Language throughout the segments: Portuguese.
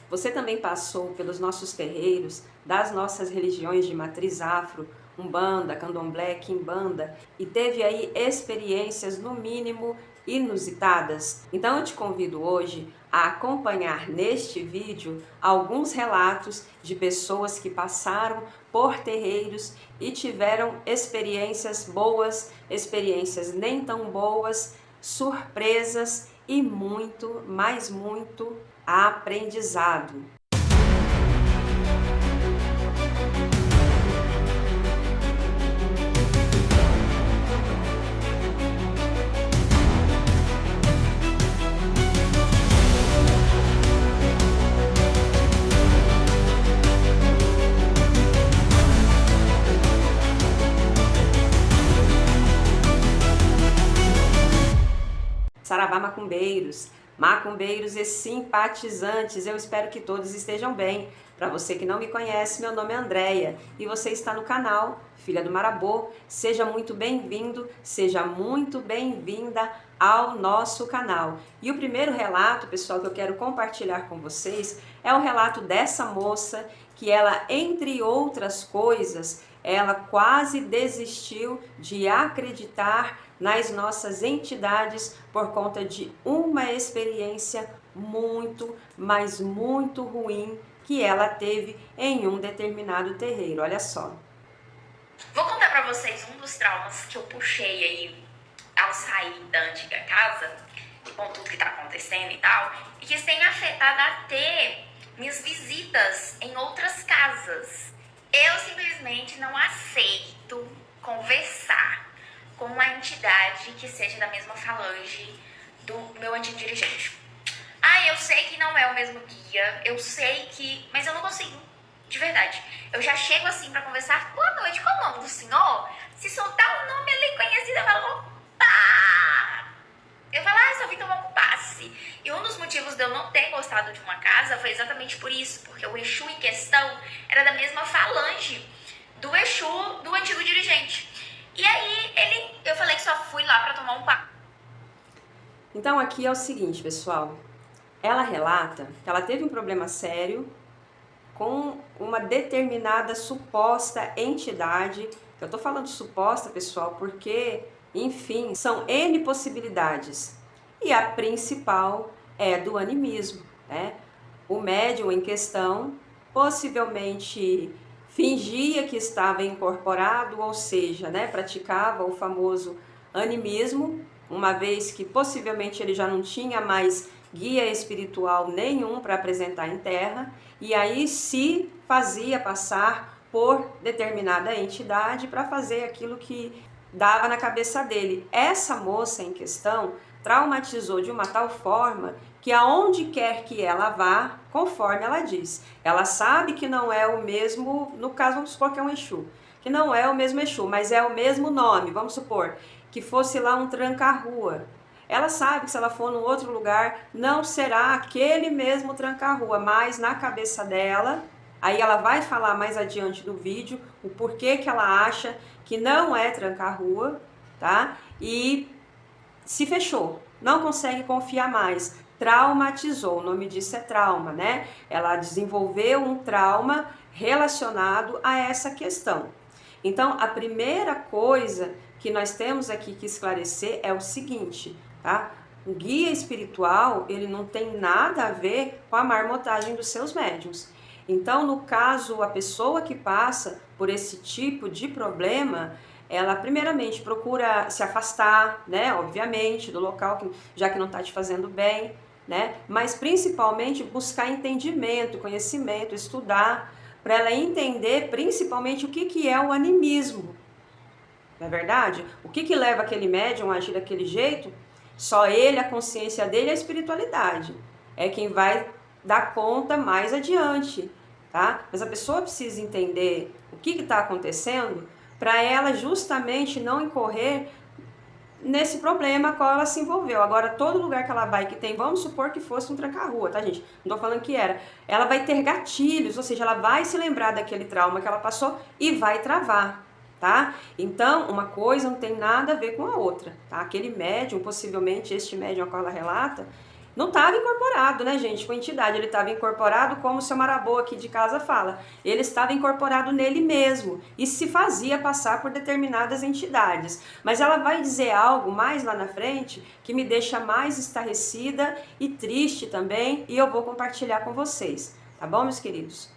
Você também passou pelos nossos terreiros, das nossas religiões de matriz afro, Umbanda, Candomblé, Quimbanda, e teve aí experiências, no mínimo, inusitadas? Então eu te convido hoje a acompanhar neste vídeo alguns relatos de pessoas que passaram por terreiros e tiveram experiências boas, experiências nem tão boas, surpresas e muito, mas muito aprendizado. Saravá macumbeiros, macumbeiros e simpatizantes, eu espero que todos estejam bem. Para você que não me conhece, meu nome é Andréia e você está no canal Filha do Marabô. Seja muito bem-vindo, seja muito bem-vinda ao nosso canal. E o primeiro relato, pessoal, que eu quero compartilhar com vocês é o relato dessa moça que ela, entre outras coisas, ela quase desistiu de acreditar nas nossas entidades por conta de uma experiência muito, mas muito ruim que ela teve em um determinado terreiro. Olha só. Vou contar pra vocês um dos traumas que eu puxei aí ao sair da antiga casa, com tudo que tá acontecendo e tal, e que isso tem afetado até minhas visitas em outras casas. Eu simplesmente não aceito conversar com uma entidade que seja da mesma falange do meu antigo dirigente. Eu sei que não é o mesmo guia, eu sei que... mas eu não consigo, de verdade. Eu já chego assim pra conversar, boa noite, qual é o nome do senhor? Se soltar um nome ali conhecido, eu falo, opa! Eu falo, só vim tomar um passe. E um dos motivos de eu não ter gostado de uma casa foi exatamente por isso, porque o Exu em questão era da mesma falange do Exu do antigo dirigente. E aí, eu falei que só fui lá pra tomar um passe. Então aqui é o seguinte, pessoal. Ela relata que ela teve um problema sério com uma determinada suposta entidade. Eu tô falando suposta, pessoal, porque, enfim, são N possibilidades. E a principal é do animismo, né? O médium em questão possivelmente fingia que estava incorporado, ou seja, né, praticava o famoso animismo, uma vez que possivelmente ele já não tinha mais guia espiritual nenhum para apresentar em terra, e aí se fazia passar por determinada entidade para fazer aquilo que dava na cabeça dele. Essa moça em questão traumatizou de uma tal forma que aonde quer que ela vá, conforme ela diz, ela sabe que não é o mesmo, no caso vamos supor que é um Exu, que não é o mesmo Exu, mas é o mesmo nome, vamos supor que fosse lá um tranca-rua. Ela sabe que se ela for num outro lugar, não será aquele mesmo tranca-rua, mas na cabeça dela, aí ela vai falar mais adiante do vídeo o porquê que ela acha que não é tranca-rua, tá? E se fechou, não consegue confiar mais, traumatizou, o nome disso é trauma, né? Ela desenvolveu um trauma relacionado a essa questão. Então, a primeira coisa que nós temos aqui que esclarecer é o seguinte, tá? O guia espiritual, ele não tem nada a ver com a marmotagem dos seus médiuns. Então, no caso, a pessoa que passa por esse tipo de problema, ela primeiramente procura se afastar, né, obviamente, do local, já que não está te fazendo bem, né, mas principalmente buscar entendimento, conhecimento, estudar, para ela entender principalmente o que é o animismo. Não é verdade? O que leva aquele médium a agir daquele jeito? Só ele, a consciência dele e a espiritualidade. É quem vai dar conta mais adiante, tá? Mas a pessoa precisa entender o que está acontecendo para ela justamente não incorrer nesse problema a qual ela se envolveu. Agora, todo lugar que ela vai que tem, vamos supor que fosse um tranca-rua, tá, gente? Não tô falando que era. Ela vai ter gatilhos, ou seja, ela vai se lembrar daquele trauma que ela passou e vai travar, tá? Então, uma coisa não tem nada a ver com a outra, tá? Aquele médium, possivelmente este médium a qual ela relata, Não estava incorporado, né, gente, com entidade. Ele estava incorporado, como o seu Marabô aqui de casa fala. Ele estava incorporado nele mesmo e se fazia passar por determinadas entidades. Mas ela vai dizer algo mais lá na frente que me deixa mais estarrecida e triste também, e eu vou compartilhar com vocês. Tá bom, meus queridos?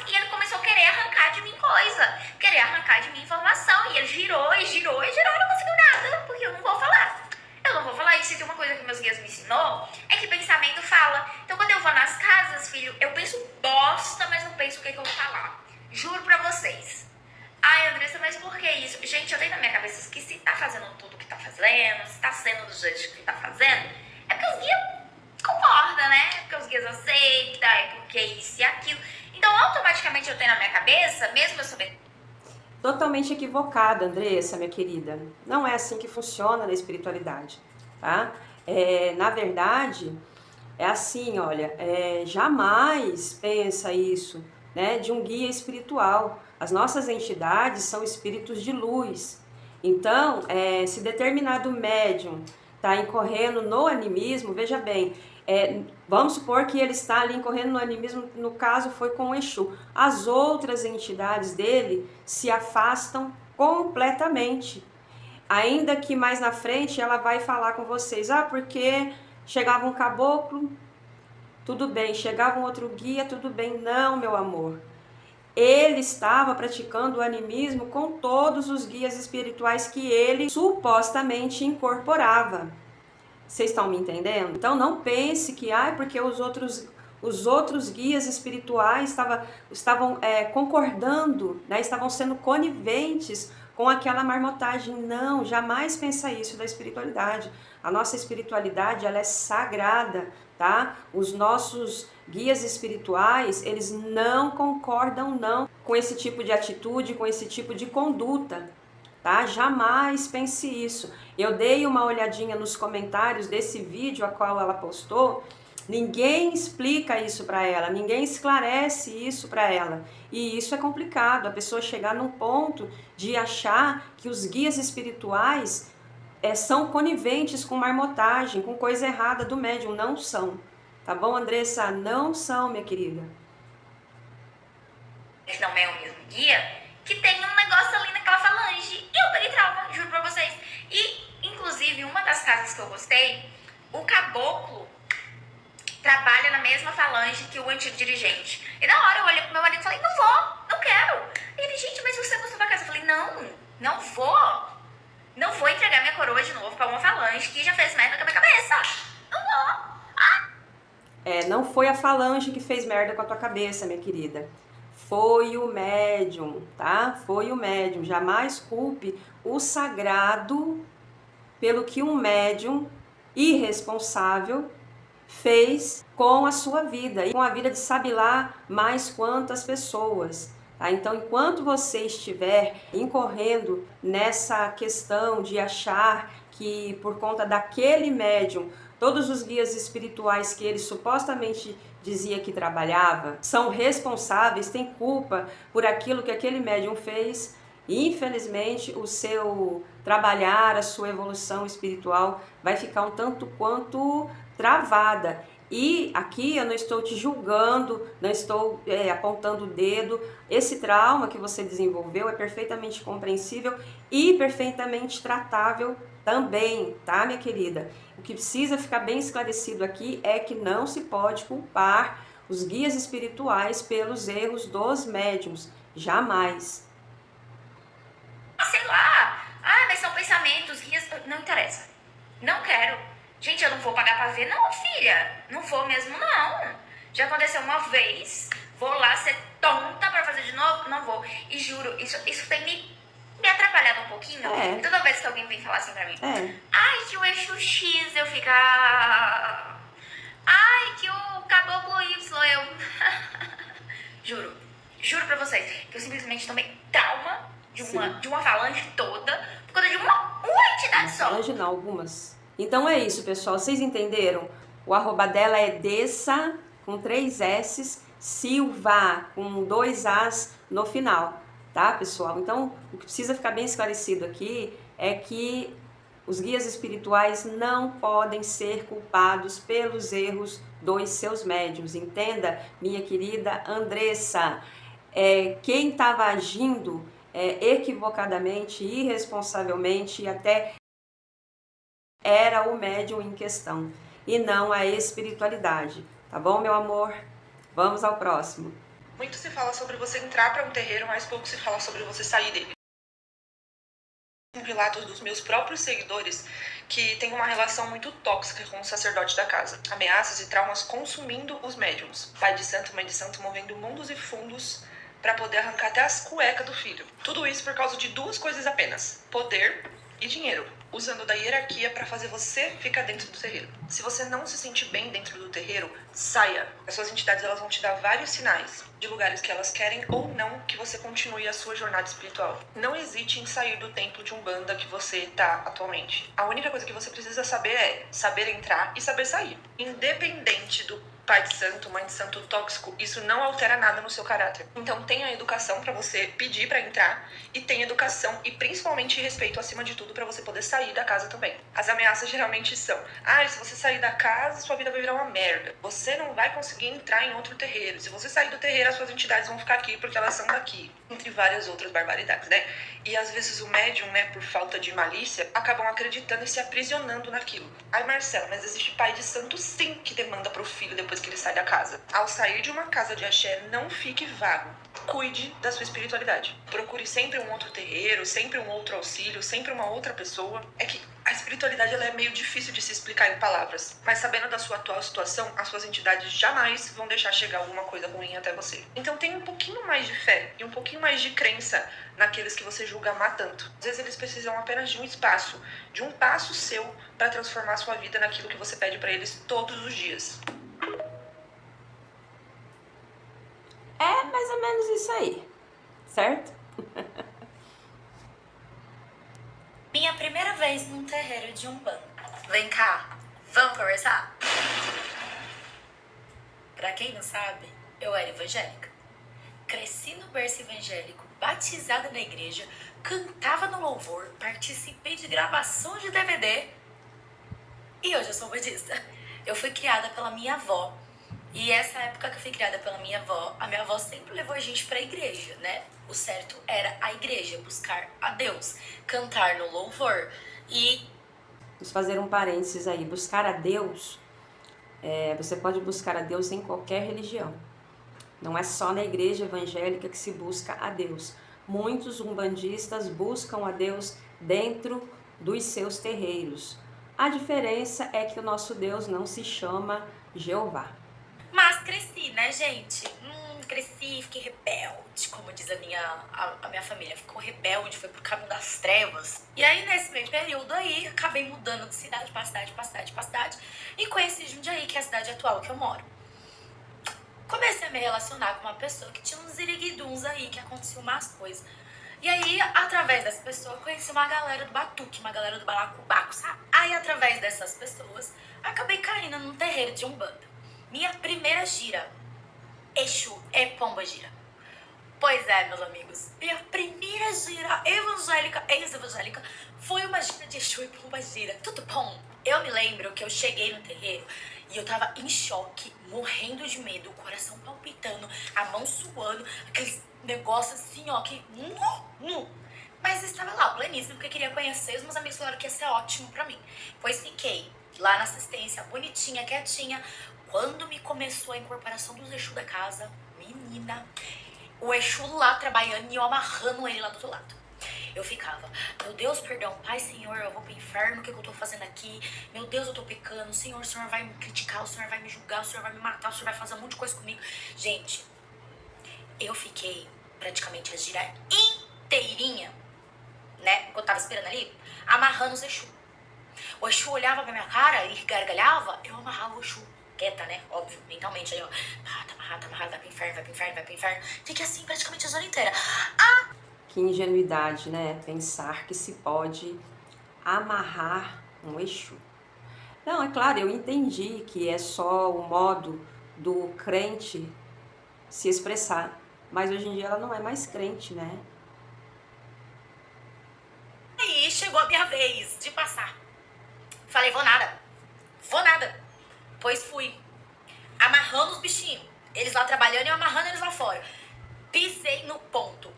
E ele começou a querer arrancar de mim coisa, querer arrancar de mim informação. E ele girou e girou e girou e não conseguiu nada, porque eu não vou falar. Eu não vou falar isso. E tem uma coisa que meus guias me ensinou, é que pensamento fala. Então quando eu vou nas casas, filho, eu penso bosta, mas não penso o que eu vou falar. Juro pra vocês. Ai, Andressa, mas por que isso? Gente, eu tenho na minha cabeça que se tá fazendo tudo que tá fazendo, se tá sendo do jeito que tá fazendo, é porque os guias concordam, né? É porque os guias aceitam, é porque isso e aquilo. Então, automaticamente eu tenho na minha cabeça, mesmo eu sabendo. Totalmente equivocada, Andressa, minha querida. Não é assim que funciona na espiritualidade, tá? Na verdade, é assim, olha, jamais pensa isso, né, de um guia espiritual. As nossas entidades são espíritos de luz. Então, se determinado médium está incorrendo no animismo, veja bem, vamos supor que ele está ali incorrendo no animismo, no caso foi com o Exu. As outras entidades dele se afastam completamente. Ainda que mais na frente ela vai falar com vocês, porque chegava um caboclo, tudo bem, chegava um outro guia, tudo bem. Não, meu amor. Ele estava praticando o animismo com todos os guias espirituais que ele supostamente incorporava. Vocês estão me entendendo? Então não pense que porque os outros guias espirituais estavam concordando, né? Estavam sendo coniventes com aquela marmotagem. Não, jamais pensa isso da espiritualidade. A nossa espiritualidade, ela é sagrada, tá? Os nossos guias espirituais, eles não concordam não com esse tipo de atitude, com esse tipo de conduta, tá? Jamais pense isso. Eu dei uma olhadinha nos comentários desse vídeo a qual ela postou. Ninguém explica isso para ela, ninguém esclarece isso para ela. E isso é complicado, a pessoa chegar num ponto de achar que os guias espirituais são coniventes com marmotagem, com coisa errada do médium. Não são. Tá bom, Andressa? Não são, minha querida. Não é o mesmo guia, que tem um negócio ali naquela falange. E eu peguei trauma, juro pra vocês. E, inclusive, uma das casas que eu gostei, o caboclo trabalha na mesma falange que o antigo dirigente. E na hora eu olhei pro meu marido e falei, não vou, não quero. E ele, gente, mas você gostou da casa? Eu falei, não vou. Não vou entregar minha coroa de novo pra uma falange que já fez merda com a minha cabeça. Não vou. Não foi a falange que fez merda com a tua cabeça, minha querida. Foi o médium, tá? Foi o médium. Jamais culpe o sagrado pelo que um médium irresponsável fez com a sua vida e com a vida de sabe lá mais quantas pessoas. Tá? Então, enquanto você estiver incorrendo nessa questão de achar que por conta daquele médium, todos os guias espirituais que ele supostamente dizia que trabalhava são responsáveis, têm culpa por aquilo que aquele médium fez, infelizmente o seu trabalhar, a sua evolução espiritual vai ficar um tanto quanto travada. E aqui eu não estou te julgando, não estou apontando o dedo. Esse trauma que você desenvolveu é perfeitamente compreensível e perfeitamente tratável também, tá, minha querida? O que precisa ficar bem esclarecido aqui é que não se pode culpar os guias espirituais pelos erros dos médiuns, jamais. Sei lá, mas são pensamentos, guias, não interessa, não quero. Gente, eu não vou pagar pra ver, não, filha, não vou mesmo, não. Já aconteceu uma vez, vou lá ser tonta pra fazer de novo, não vou. E juro, isso tem me atrapalhado um pouquinho. E toda vez que alguém vem falar assim pra mim, ai, que o eixo X, eu fico, ai, que o caboclo Y, eu... Juro pra vocês, que eu simplesmente tomei trauma de uma falange toda, por causa de uma entidade só. Falange não, algumas. Então é isso, pessoal. Vocês entenderam? O arroba dela é Dessa, com 3 S, Silva, com 2 As no final. Tá, pessoal? Então, o que precisa ficar bem esclarecido aqui é que Os guias espirituais não podem ser culpados pelos erros dos seus médiuns. Entenda, minha querida Andressa, quem estava agindo equivocadamente, irresponsavelmente e até era o médium em questão e não a espiritualidade. Tá bom, meu amor? Vamos ao próximo. Muito se fala sobre você entrar para um terreiro, mas pouco se fala sobre você sair dele. Relatos dos meus próprios seguidores que tem uma relação muito tóxica com o sacerdote da casa. Ameaças e traumas consumindo os médiums. Pai de santo, mãe de santo movendo mundos e fundos para poder arrancar até as cuecas do filho. Tudo isso por causa de duas coisas apenas: poder e dinheiro. Usando da hierarquia para fazer você ficar dentro do terreiro. Se você não se sente bem dentro do terreiro, saia. As suas entidades elas vão te dar vários sinais de lugares que elas querem ou não que você continue a sua jornada espiritual. Não hesite em sair do templo de Umbanda que você tá atualmente. A única coisa que você precisa saber é saber entrar e saber sair. Independente do pai de santo, mãe de santo tóxico, isso não altera nada no seu caráter. Então tenha educação para você pedir para entrar e tenha educação e principalmente respeito acima de tudo para você poder sair da casa também. As ameaças geralmente são: se você sair da casa, sua vida vai virar uma merda. Você não vai conseguir entrar em outro terreiro. Se você sair do terreiro, as suas entidades vão ficar aqui porque elas são daqui. Entre várias outras barbaridades, né? E às vezes o médium, né, por falta de malícia, acabam acreditando e se aprisionando naquilo. Marcela, mas existe pai de santo sim que demanda pro filho depois que ele sai da casa. Ao sair de uma casa de axé, não fique vago. Cuide da sua espiritualidade. Procure sempre um outro terreiro, sempre um outro auxílio, sempre uma outra pessoa. É que a espiritualidade ela é meio difícil de se explicar em palavras. Mas sabendo da sua atual situação, as suas entidades jamais vão deixar chegar alguma coisa ruim até você. Então tenha um pouquinho mais de fé e um pouquinho mais de crença naqueles que você julga amar tanto. Às vezes eles precisam apenas de um espaço, de um passo seu para transformar a sua vida naquilo que você pede para eles todos os dias. É mais ou menos isso aí, certo? Minha primeira vez num terreiro de Umbanda. Vem cá, vamos conversar? Pra quem não sabe, eu era evangélica. Cresci no berço evangélico, batizada na igreja, cantava no louvor, participei de gravação de DVD e hoje eu sou budista. Eu fui criada pela minha avó. E essa época que eu fui criada pela minha avó, a minha avó sempre levou a gente pra igreja, né? O certo era a igreja, buscar a Deus, cantar no louvor e... Vamos fazer um parênteses aí. Buscar a Deus, você pode buscar a Deus em qualquer religião. Não é só na igreja evangélica que se busca a Deus. Muitos umbandistas buscam a Deus dentro dos seus terreiros. A diferença é que o nosso Deus não se chama Jeová. Mas cresci, né, gente? Cresci, fiquei rebelde, como diz a minha família. Ficou rebelde, foi pro caminho das trevas. E aí, nesse meio período aí, acabei mudando de cidade pra cidade, pra cidade, pra cidade. E conheci Jundiaí, que é a cidade atual que eu moro. Comecei a me relacionar com uma pessoa que tinha uns iriguiduns aí, que aconteciam umas coisas. E aí, através dessa pessoa, eu conheci uma galera do batuque, uma galera do balacobaco, sabe? Aí, através dessas pessoas, acabei caindo num terreiro de Umbanda. Minha primeira gira, Exu é Pomba Gira. Pois é, meus amigos, minha primeira gira evangélica, ex-evangélica, foi uma gira de Exu e Pomba Gira. Tudo bom? Eu me lembro que eu cheguei no terreiro e eu tava em choque, morrendo de medo, o coração palpitando, a mão suando, aqueles negócios assim, ó, que... Mas eu estava lá, pleníssimo, porque eu queria conhecer. Os meus amigos falaram que ia ser ótimo pra mim. Pois fiquei lá na assistência, bonitinha, quietinha. Quando me começou a incorporação dos Exu da casa, menina, o Exu lá trabalhando e eu amarrando ele lá do outro lado. Eu ficava, meu Deus, perdão, Pai, Senhor, eu vou pro inferno, o que eu tô fazendo aqui? Meu Deus, eu tô pecando, Senhor, o Senhor vai me criticar, o Senhor vai me julgar, o Senhor vai me matar, o Senhor vai fazer um monte de coisa comigo. Gente, eu fiquei praticamente a gira inteirinha, né, que eu tava esperando ali, amarrando os Exu. O Exu olhava pra minha cara e gargalhava, eu amarrava o Exu. Quieta, né? Óbvio, mentalmente. Aí, ó, tá amarrado, vai pro inferno, vai pro inferno, vai pro inferno. Fiquei assim praticamente a zona inteira. Que ingenuidade, né? Pensar que se pode amarrar um Exu. Não, é claro, eu entendi que é só o modo do crente se expressar. Mas hoje em dia ela não é mais crente, né? Aí chegou a minha vez de passar Falei, vou nada. Vou nada. Pois fui. Amarrando os bichinhos. Eles lá trabalhando e eu amarrando eles lá fora. Pisei no ponto.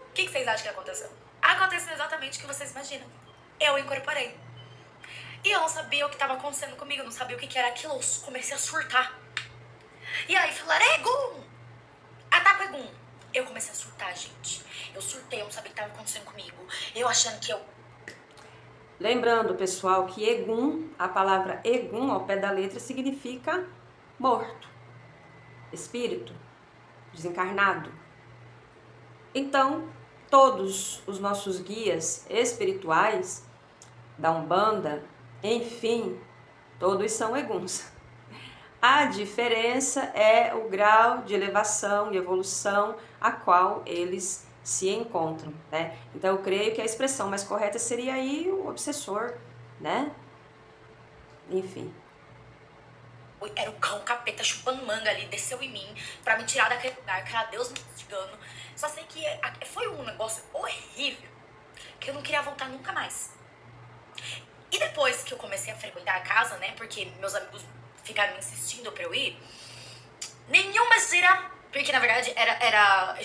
O que vocês acham que aconteceu? Aconteceu exatamente o que vocês imaginam. Eu incorporei. E eu não sabia o que estava acontecendo comigo, eu não sabia o que era aquilo, eu comecei a surtar. E aí falaram, Egum! Ataca o Egum! Eu comecei a surtar, gente. Eu surtei, eu não sabia o que estava acontecendo comigo. Eu achando que eu... Lembrando, pessoal, que Egum, a palavra Egum, ao pé da letra, significa morto, espírito, desencarnado. Então, todos os nossos guias espirituais, da Umbanda, enfim, todos são Eguns. A diferença é o grau de elevação e evolução a qual eles se encontram, né? Então eu creio que a expressão mais correta seria aí o obsessor, né? Enfim. Era o cão, o capeta, chupando manga ali, desceu em mim pra me tirar daquele lugar, que era Deus me castigando. Só sei que foi um negócio horrível, que eu não queria voltar nunca mais. E depois que eu comecei a frequentar a casa, né, porque meus amigos ficaram me insistindo pra eu ir, nenhuma gira, porque na verdade era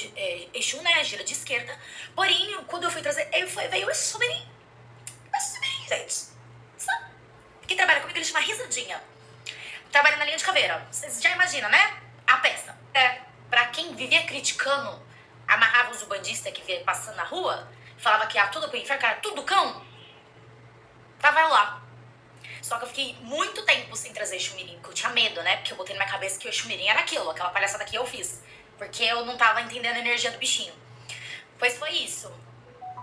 Exu, né, gira de esquerda, porém, quando eu fui trazer, veio o Exu Mirim, gente, sabe? Que trabalha comigo, ele chama Risadinha. Trabalha na linha de caveira. Vocês já imaginam, né? A peça. Pra quem vivia criticando, amarrava os ubandistas que via passando na rua, falava que ia tudo pro inferno, que era tudo cão. Tava lá. Só que eu fiquei muito tempo sem trazer Exu Mirim, porque eu tinha medo, né? Porque eu botei na minha cabeça que o Exu Mirim era aquilo, aquela palhaçada que eu fiz. Porque eu não tava entendendo a energia do bichinho. Pois foi isso.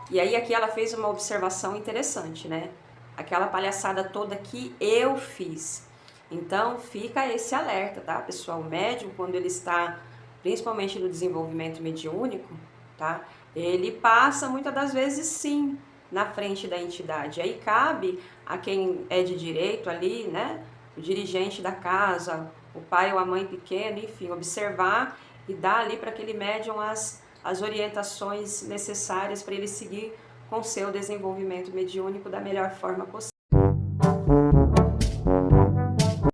E aí aqui ela fez uma observação interessante, né? Aquela palhaçada toda que eu fiz. Então fica esse alerta, tá, pessoal? O médium, quando ele está, principalmente no desenvolvimento mediúnico, tá? Ele passa muitas das vezes sim na frente da entidade. Aí cabe a quem é de direito ali, né? O dirigente da casa, o pai ou a mãe pequena, enfim, observar e dar ali para aquele médium as orientações necessárias para ele seguir com seu desenvolvimento mediúnico da melhor forma possível.